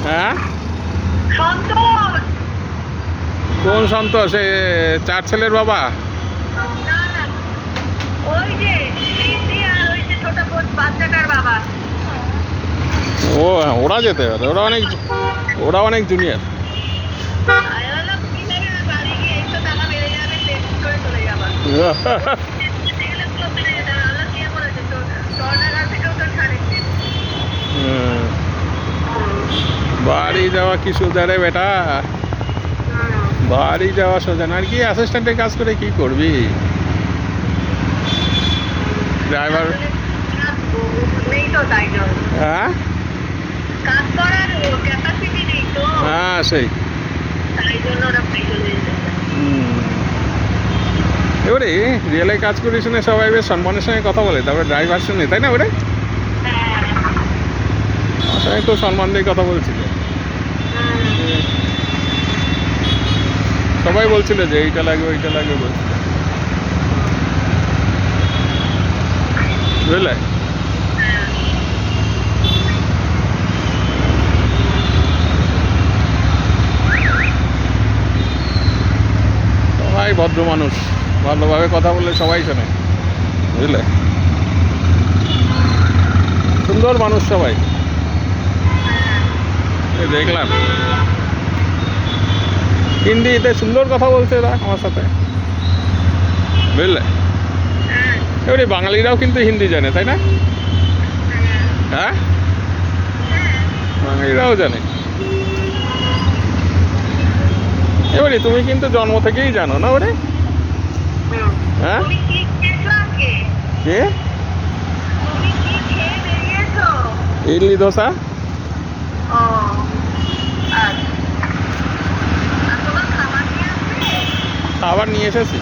হ্যাঁ, সন্তোষ। কোন সন্তোষ? এ চার ছেলের বাবা? না না, ওই যে সিন্ধি আর ওই যে ছোট বোন বাচ্চাটার বাবা। ও ওরা যেতে পারে, ওরা অনেক জুনিয়র। আমি বললাম কি নেবে বাড়ি গিয়ে এই তো টাকা বেড়ে যাবে, টেস্ট করে চলে যাবা। এগুলো তো বেড়ে যেতে হবে। আল্লাহ দিয়ে বলেছে তো, স্বর্ণাগার থেকেও তো ছাড়েছে। বাড়ি যাওয়া কি সোজা রে বেটা? বাড়ি যাওয়া সোজা না। আর কি অ্যাসিস্ট্যান্টের কাজ করে কি করবি? ড্রাইভার। নেই তো তাই জন্য, হ্যাঁ কাজ করার ক্যাপাসিটি নেই তো, হ্যাঁ, সেই। তাই জন্য ওরা চলে যেতে। এবারে রেলে কাজ করিস না, সবাই বেশ সম্মানের সঙ্গে কথা বলে, তারপরে ড্রাইভার শুনে, তাই না? ওরে আমার সঙ্গে খুব সম্মান দিয়ে কথা বলছিল। সবাই বলছিল যে এইটা লাগবে ওইটা লাগবে বলছিল, বুঝলে? সবাই ভদ্র মানুষ, ভালোভাবে কথা বললে সবাই শোনে, বুঝলে? সুন্দর মানুষ সবাই। এই দেখলাম হিন্দিতে সুন্দর কথা বলছে এরা আমার সাথে, বুঝলে? এবারে বাঙালিরাও কিন্তু হিন্দি জানে, তাই না? হ্যাঁ, বাঙালিরাও জানে। এবারে তুমি কিন্তু জন্ম থেকেই জানো না ওরে? হ্যাঁ, তুমি কি খেয়েছো আজকে? কে? তুমি কি খেয়ে বেরিয়েছো? ইডলি দোসা। ও আচ্ছা, আর তোমার খাবার নিয়ে আসবে? খাবার নিয়ে এসেছি।